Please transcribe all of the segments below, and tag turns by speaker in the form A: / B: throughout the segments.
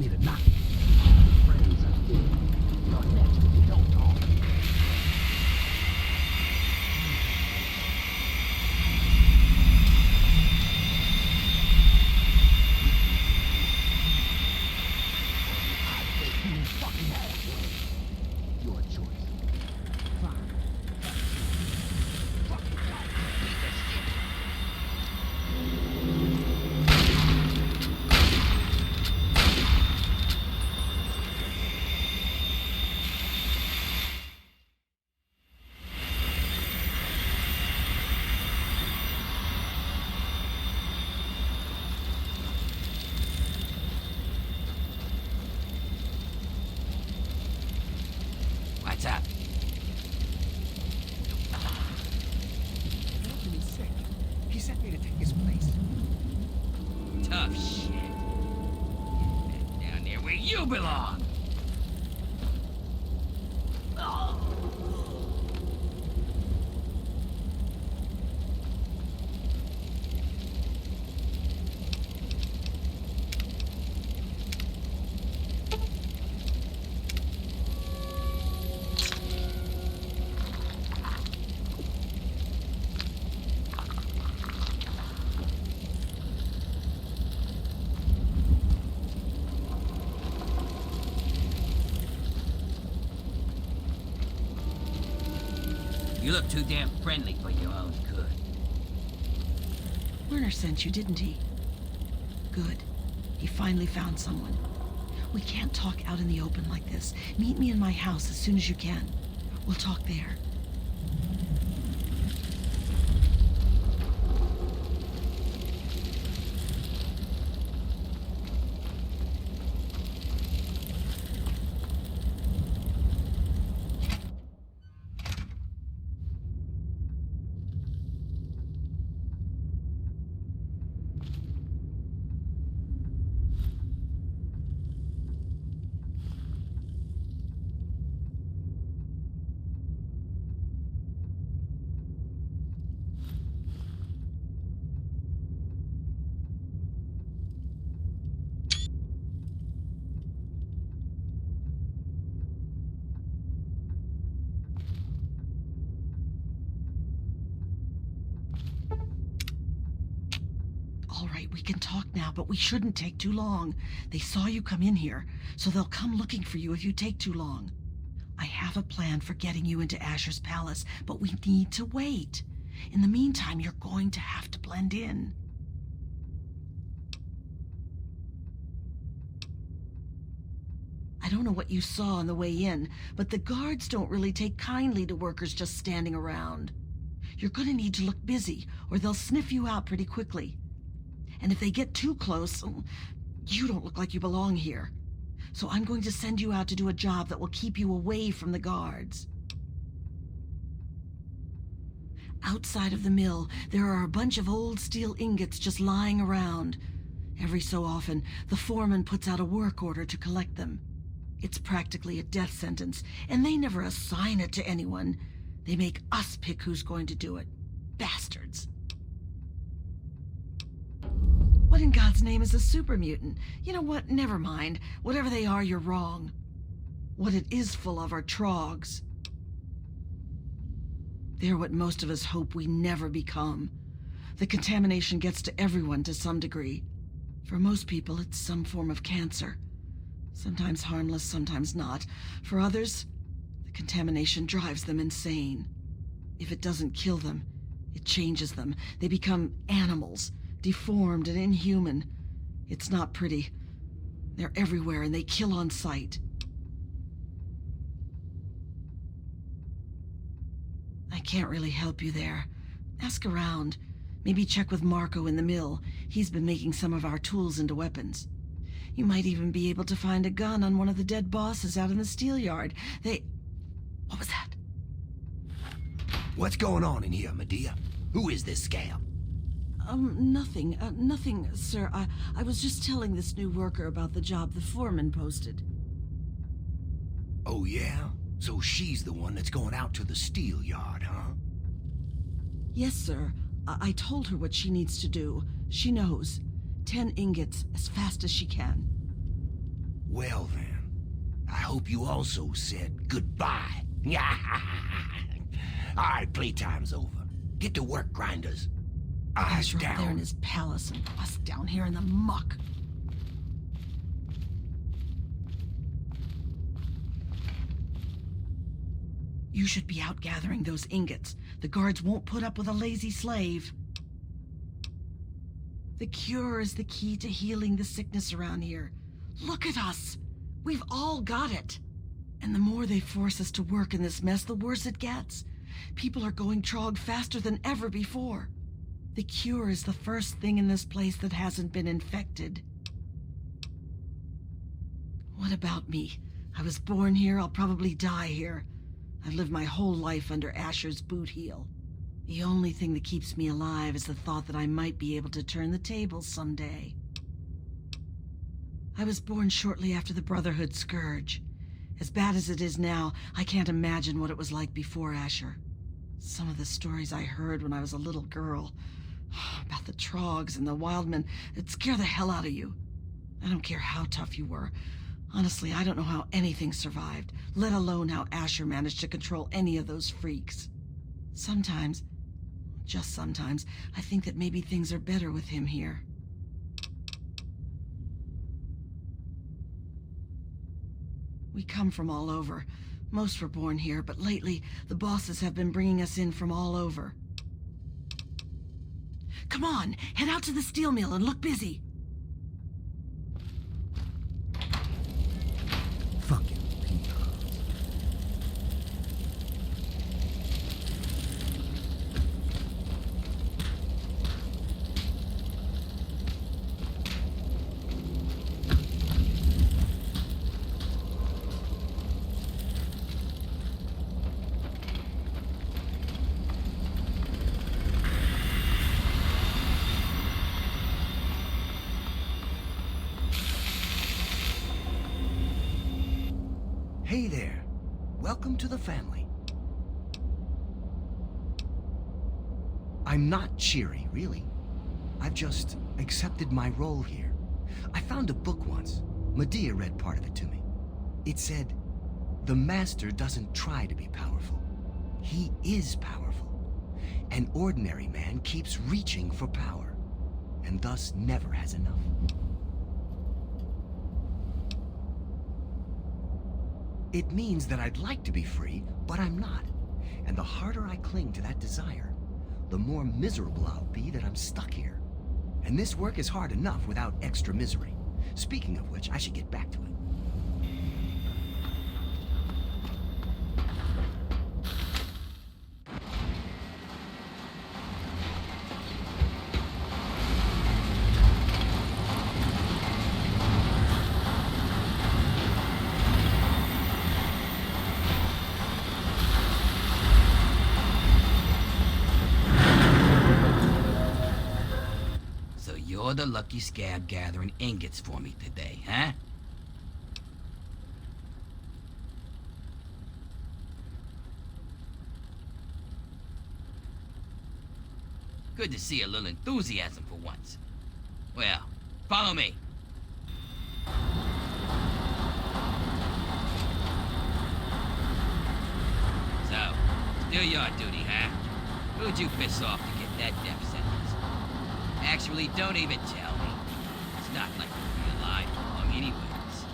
A: me to knock you. Friends are dead. You're next if you don't talk. Your choice. Fine. Fuck it. Beat that shit. What's up? Anthony's sick. He sent me to take his place. Tough shit. Get down there where you belong. You look too damn friendly for your own good.
B: Werner sent you, didn't he? Good. He finally found someone. We can't talk out in the open like this. Meet me in my house as soon as you can. We'll talk there. All right, we can talk now, but we shouldn't take too long. They saw you come in here, so they'll come looking for you if you take too long. I have a plan for getting you into Asher's palace, but we need to wait. In the meantime, you're going to have to blend in. I don't know what you saw on the way in, but the guards don't really take kindly to workers just standing around. You're going to need to look busy, or they'll sniff you out pretty quickly. And if they get too close, you don't look like you belong here. So I'm going to send you out to do a job that will keep you away from the guards. Outside of the mill, there are a bunch of old steel ingots just lying around. Every so often, the foreman puts out a work order to collect them. It's practically a death sentence, and they never assign it to anyone. They make us pick who's going to do it. Bastards. What in God's name is a super mutant? You know what? Never mind. Whatever they are, you're wrong. What it is full of are trogs. They're what most of us hope we never become. The contamination gets to everyone to some degree. For most people, it's some form of cancer. Sometimes harmless, sometimes not. For others, the contamination drives them insane. If it doesn't kill them, it changes them. They become animals. Deformed and inhuman. It's not pretty. They're everywhere and they kill on sight. I can't really help you there. Ask around. Maybe check with Marco in the mill. He's been making some of our tools into weapons. You might even be able to find a gun on one of the dead bosses out in the steel yard. What was that?
A: What's going on in here, Medea? Who is this scam?
B: Nothing. Nothing, sir. I was just telling this new worker about the job the foreman posted.
A: Oh, yeah? So she's the one that's going out to the steel yard, huh?
B: Yes, sir. I told her what she needs to do. She knows. 10 ingots as fast as she can.
C: Well then, I hope you also said goodbye. Alright, playtime's over. Get to work, grinders. Eyes
B: He's right
C: down.
B: there in his palace and us down here in the muck. You should be out gathering those ingots. The guards won't put up with a lazy slave. The cure is the key to healing the sickness around here. Look at us. We've all got it. And the more they force us to work in this mess, the worse it gets. People are going trog faster than ever before. The cure is the first thing in this place that hasn't been infected. What about me? I was born here, I'll probably die here. I've lived my whole life under Asher's boot heel. The only thing that keeps me alive is the thought that I might be able to turn the tables someday. I was born shortly after the Brotherhood Scourge. As bad as it is now, I can't imagine what it was like before Asher. Some of the stories I heard when I was a little girl, about the Trogs and the Wildmen, it'd scare the hell out of you. I don't care how tough you were. Honestly, I don't know how anything survived, let alone how Asher managed to control any of those freaks. Sometimes, just sometimes, I think that maybe things are better with him here. We come from all over. Most were born here, but lately, the bosses have been bringing us in from all over. Come on, head out to the steel mill and look busy.
C: Fucking peons. Hey there. Welcome to the family. I'm not cheery, really. I've just accepted my role here. I found a book once. Medea read part of it to me. It said, "The master doesn't try to be powerful. He is powerful. An ordinary man keeps reaching for power, and thus never has enough." It means that I'd like to be free, but I'm not. And the harder I cling to that desire, the more miserable I'll be that I'm stuck here. And this work is hard enough without extra misery. Speaking of which, I should get back to it.
A: You're the lucky scab gathering ingots for me today, huh? Good to see a little enthusiasm for once. Well, follow me. So, still your duty, huh? Who'd you piss off to get that death sentence? Actually, don't even tell me. It's not like you'll be alive long anyways.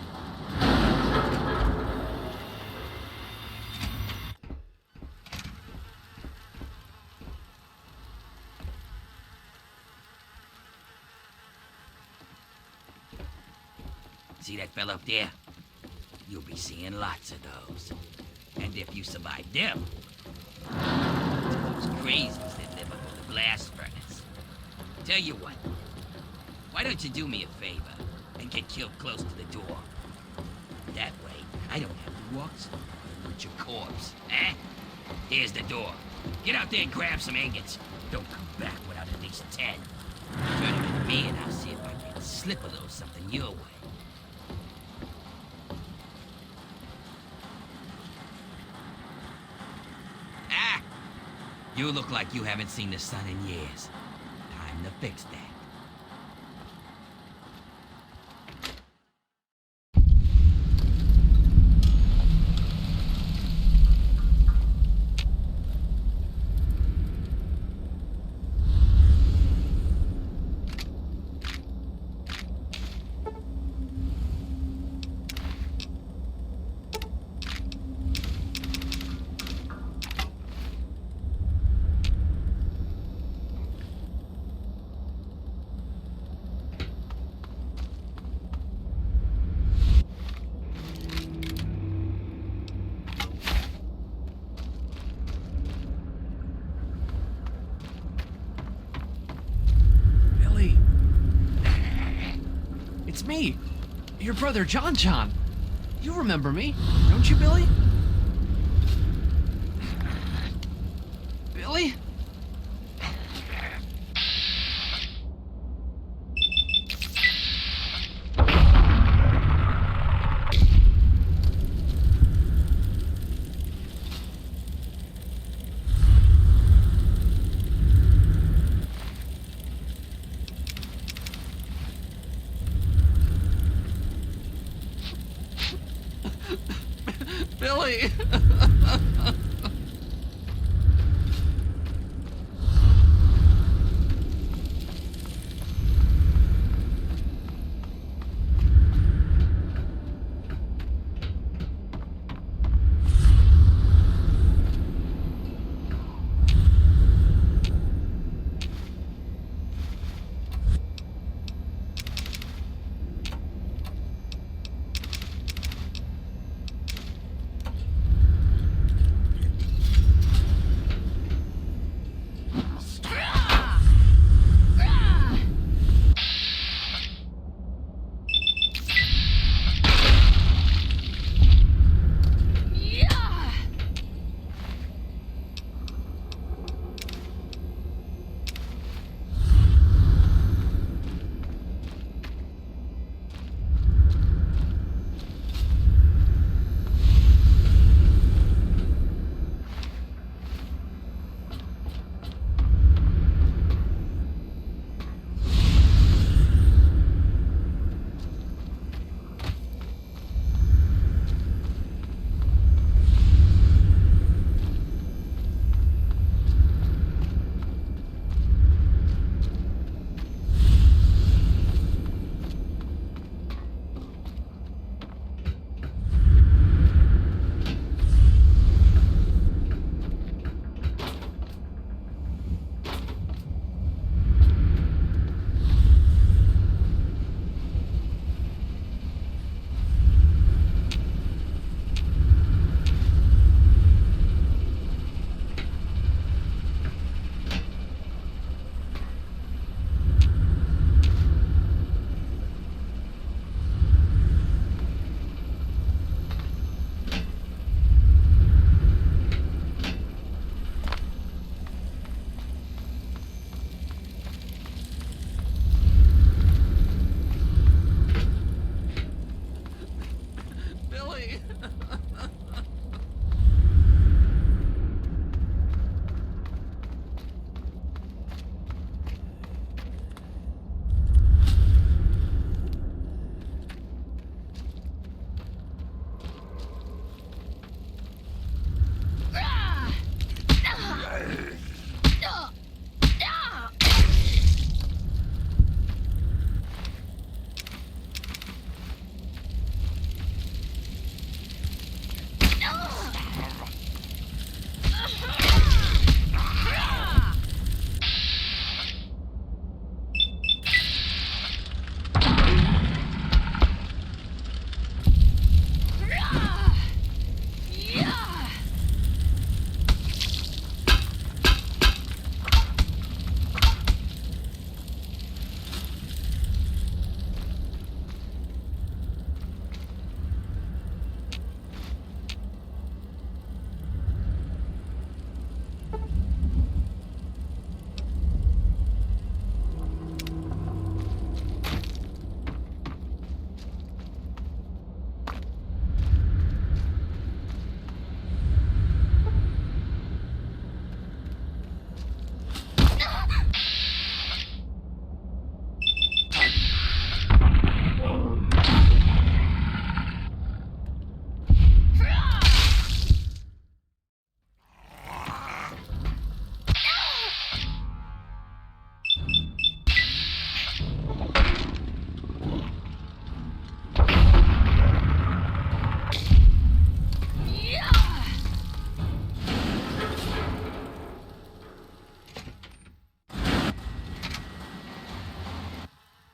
A: See that fella up there? You'll be seeing lots of those. And if you survive them, those crazies that live under the blast furnace. Tell you what, why don't you do me a favor and get killed close to the door? That way, I don't have to walk so far to loot your corpse, eh? Here's the door. Get out there and grab some ingots. Don't come back without at least 10. Turn them to me and I'll see if I can slip a little something your way. Ah! You look like you haven't seen the sun in years. Time to fix that.
D: me. Your brother, John. You remember me, don't you, Billy? Billy? Billy!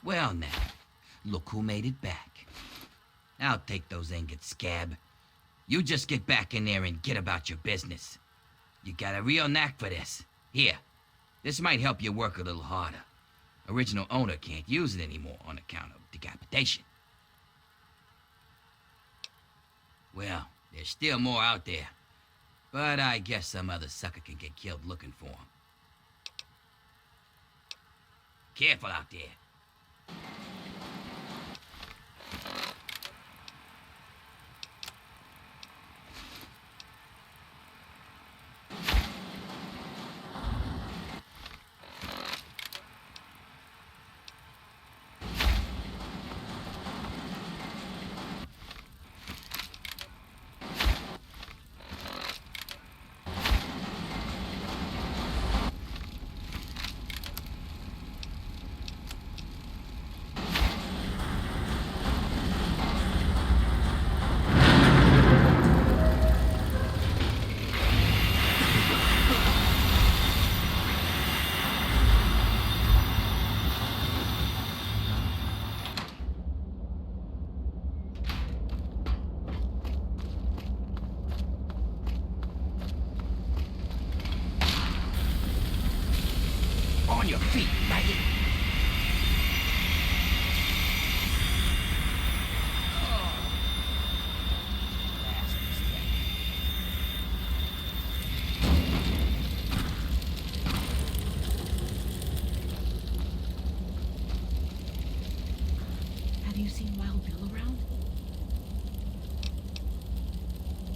A: Well now, look who made it back. I'll take those ingots, Scab. You just get back in there and get about your business. You got a real knack for this. Here, this might help you work a little harder. Original owner can't use it anymore on account of decapitation. Well, there's still more out there. But I guess some other sucker can get killed looking for them. Careful out there. On your feet, maggot! Last mistake.
B: Have you seen Wild Bill around?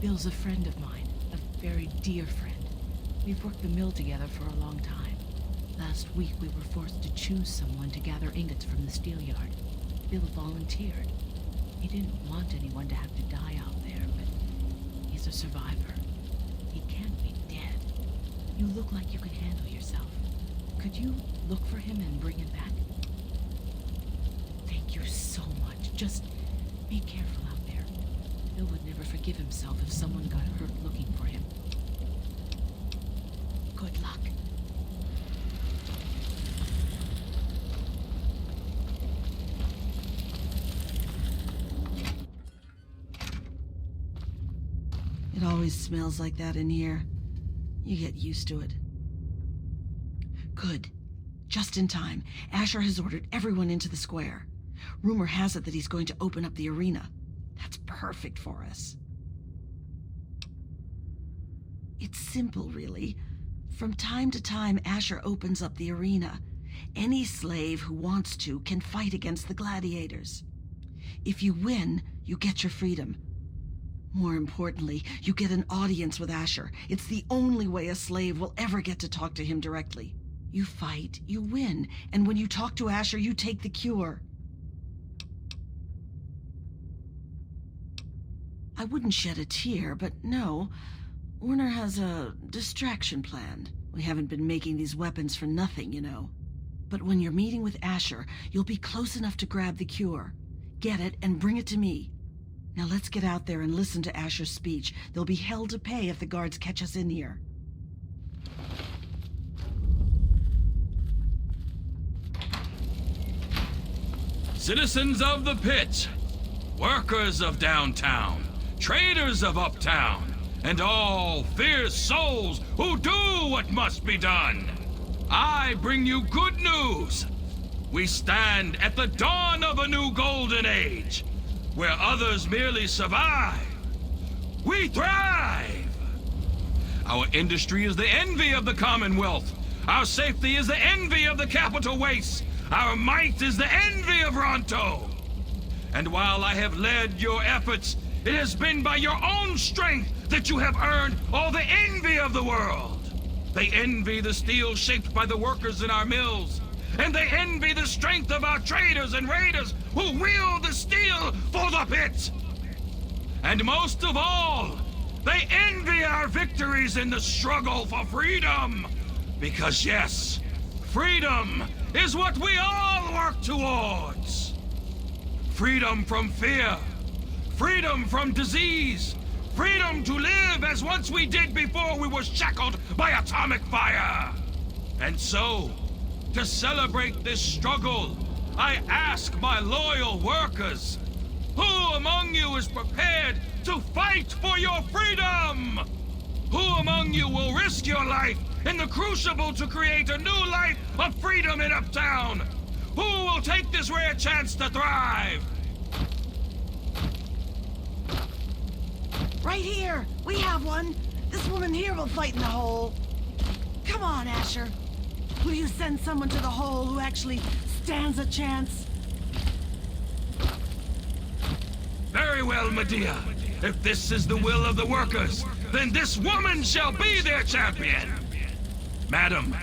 B: Bill's a friend of mine, a very dear friend. We've worked the mill together for a long time. Last week, we were forced to choose someone to gather ingots from the steel yard. Bill volunteered. He didn't want anyone to have to die out there, but he's a survivor. He can't be dead. You look like you can handle yourself. Could you look for him and bring him back? Thank you so much. Just be careful out there. Bill would never forgive himself if someone got hurt looking for him. Good luck. It always smells like that in here. You get used to it. Good. Just in time. Asher has ordered everyone into the square. Rumor has it that he's going to open up the arena. That's perfect for us. It's simple, really. From time to time, Asher opens up the arena. Any slave who wants to can fight against the gladiators. If you win, you get your freedom. More importantly, you get an audience with Asher. It's the only way a slave will ever get to talk to him directly. You fight, you win, and when you talk to Asher, you take the cure. I wouldn't shed a tear, but no. Werner has a distraction planned. We haven't been making these weapons for nothing, you know. But when you're meeting with Asher, you'll be close enough to grab the cure. Get it and bring it to me. Now let's get out there and listen to Asher's speech. There'll be hell to pay if the guards catch us in here.
E: Citizens of the pit, workers of downtown, traders of uptown, and all fierce souls who do what must be done, I bring you good news. We stand at the dawn of a new golden age, where others merely survive. We thrive! Our industry is the envy of the Commonwealth. Our safety is the envy of the capital wastes. Our might is the envy of Ronto. And while I have led your efforts, it has been by your own strength that you have earned all the envy of the world. They envy the steel shaped by the workers in our mills. And they envy the strength of our traders and raiders who wield the steel for the pit. And most of all, they envy our victories in the struggle for freedom. Because yes, freedom is what we all work towards. Freedom from fear, freedom from disease, freedom to live as once we did before we were shackled by atomic fire. And so, to celebrate this struggle, I ask my loyal workers, who among you is prepared to fight for your freedom? Who among you will risk your life in the crucible to create a new life of freedom in Uptown? Who will take this rare chance to thrive?
B: Right here! We have one! This woman here will fight in the hole. Come on, Asher. Will you send someone to the hole who actually stands a chance?
E: Very well, Medea. If this is the will of the workers, then this woman shall be their champion. Madam,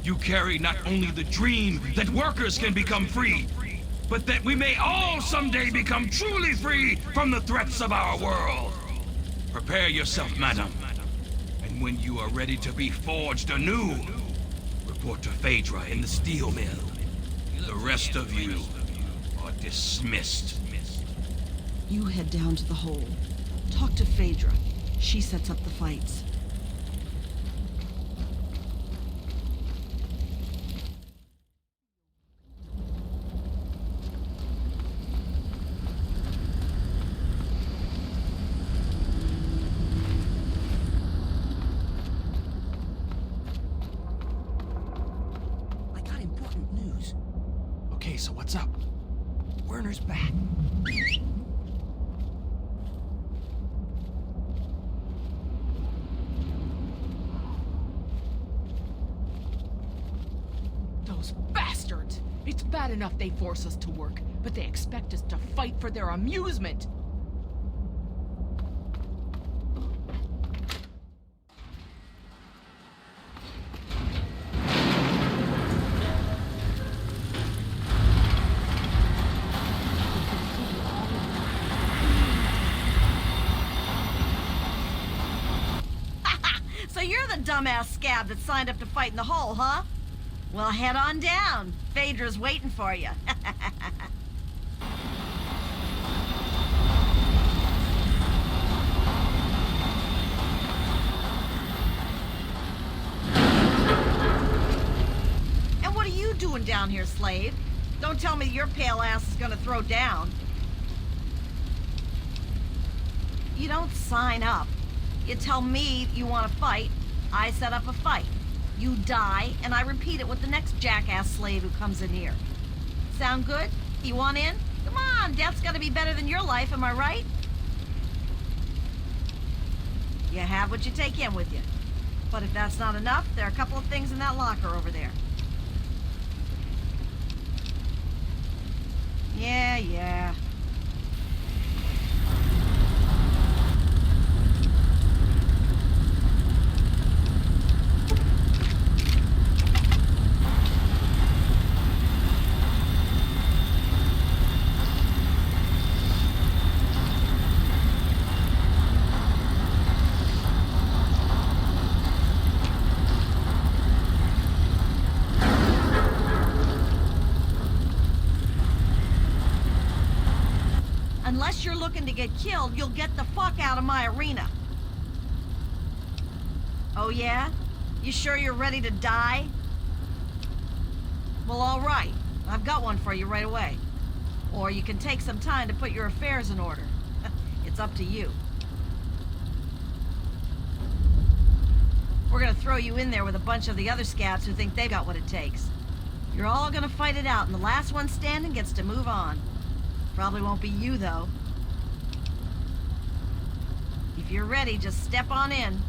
E: you carry not only the dream that workers can become free, but that we may all someday become truly free from the threats of our world. Prepare yourself, madam. And when you are ready to be forged anew, report to Phaedra in the steel mill. The rest of you are dismissed.
B: You head down to the hole. Talk to Phaedra. She sets up the fights.
C: I got important news. Okay, so what's up? Werner's back.
F: Those bastards! It's bad enough they force us to work, but they expect us to fight for their amusement!
B: So you're the dumbass scab that signed up to fight in the hole, huh? Well, head on down. Phaedra's waiting for you. And what are you doing down here, slave? Don't tell me your pale ass is gonna throw down. You don't sign up. You tell me you want to fight, I set up a fight. You die, and I repeat it with the next jackass slave who comes in here. Sound good? You want in? Come on, death's gotta be better than your life, am I right? You have what you take in with you. But if that's not enough, there are a couple of things in that locker over there. Yeah. Unless you're looking to get killed, you'll get the fuck out of my arena. Oh yeah? You sure you're ready to die? Well, all right. I've got one for you right away. Or you can take some time to put your affairs in order. It's up to you. We're gonna throw you in there with a bunch of the other scabs who think they've got what it takes. You're all gonna fight it out, and the last one standing gets to move on. Probably won't be you, though. If you're ready, just step on in.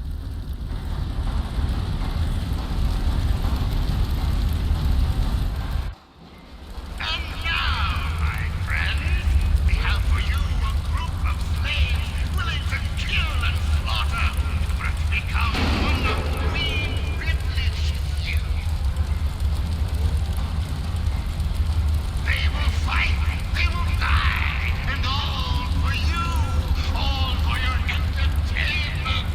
G: And now, my friends, we have for you a group of slaves willing to kill and slaughter, but to become one of Queen Privilege's few. They will fight, they will die, and all for you, all for your entertainment.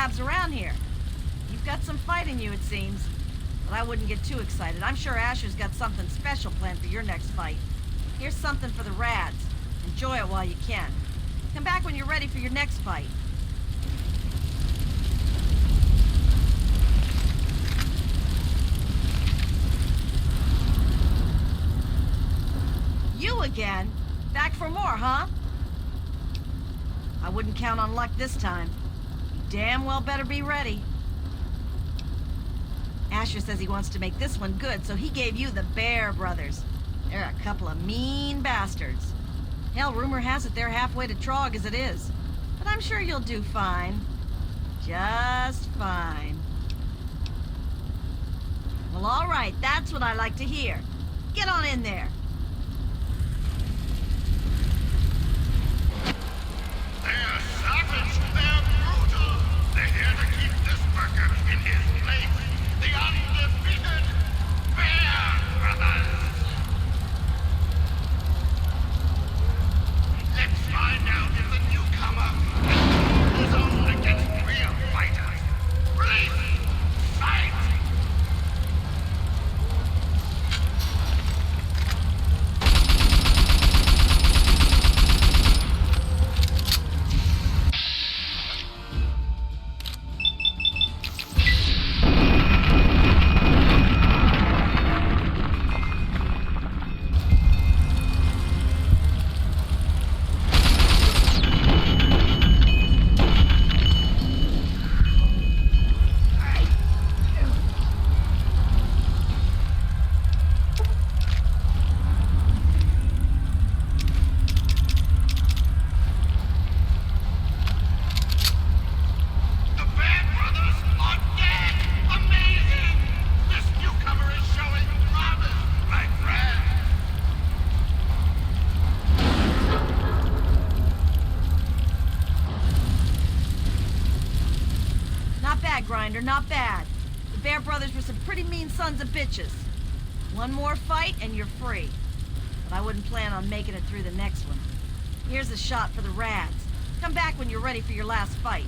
H: scabs around here. You've got some fight in you, it seems. But I wouldn't get too excited. I'm sure Asher's got something special planned for your next fight. Here's something for the Rads. Enjoy it while you can. Come back when you're ready for your next fight. You again? Back for more, huh? I wouldn't count on luck this time. You damn well better be ready. Asher says he wants to make this one good, so he gave you the Bear Brothers. They're a couple of mean bastards. Hell, rumor has it they're halfway to Trog as it is. But I'm sure you'll do fine. Just fine. Well, all right, that's what I like to hear. Get on in there.
G: They're savage, they're brutal. They're here to keep this worker in his place. The undefeated Bear Brothers. Let's find out if the newcomer is on against real fighters. Release! Fight! The Bear Brothers are dead! Amazing! This newcomer is showing promise, my friend!
H: Not bad, Grinder, not bad. The Bear Brothers were some pretty mean sons of bitches. One more fight and you're free. But I wouldn't plan on making it through the next one. Here's a shot for the Rads. Come back when you're ready for your last fight.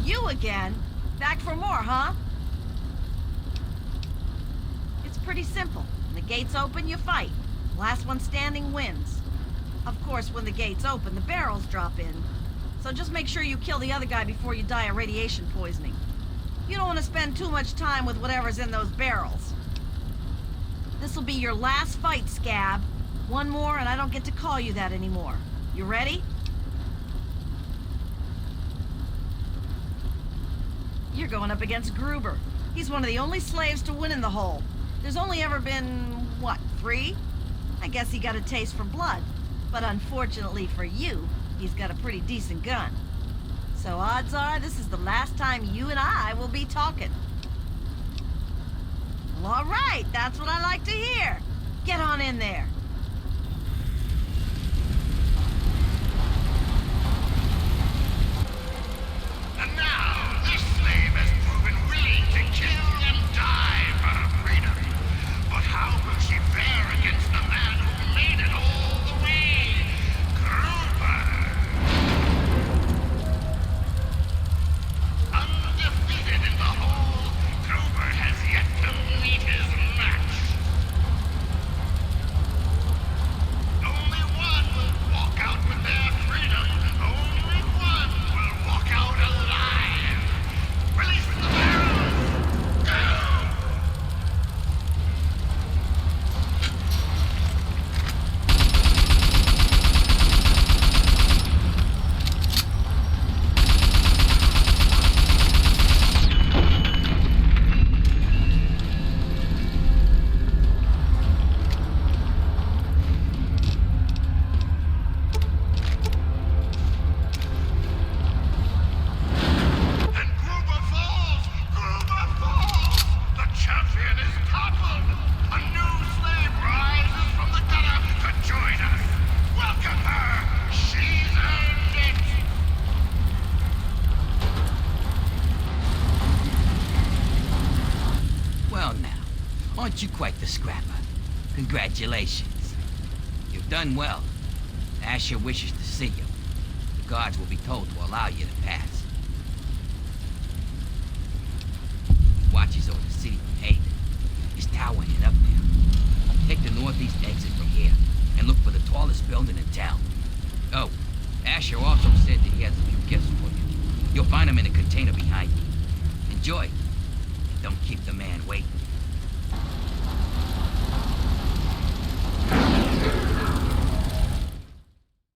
H: You again? Back for more, huh? It's pretty simple. When the gates open, you fight. Last one standing wins. Of course, when the gates open, the barrels drop in. So just make sure you kill the other guy before you die of radiation poisoning. You don't want to spend too much time with whatever's in those barrels. This'll be your last fight, Scab. One more and I don't get to call you that anymore. You ready? You're going up against Gruber. He's one of the only slaves to win in the hole. There's only ever been, what, 3? I guess he got a taste for blood. But unfortunately for you, he's got a pretty decent gun. So odds are this is the last time you and I will be talking. Well, all right, that's what I like to hear. Get on in there.
G: And now, this slave has proven willing to kill and die for her freedom. But how will she fare against the man who made it all the way? Gruber! Undefeated in the hole, Gruber has yet to meet his match.
A: Aren't you quite the scrapper? Congratulations. You've done well. Asher wishes to see you. The guards will be told to allow you to pass. He watches over the city from Haven. His tower head up there. Take the northeast exit from here and look for the tallest building in town. Oh, Asher also said that he has a few gifts for you. You'll find them in a container behind you. Enjoy. And don't keep the man waiting.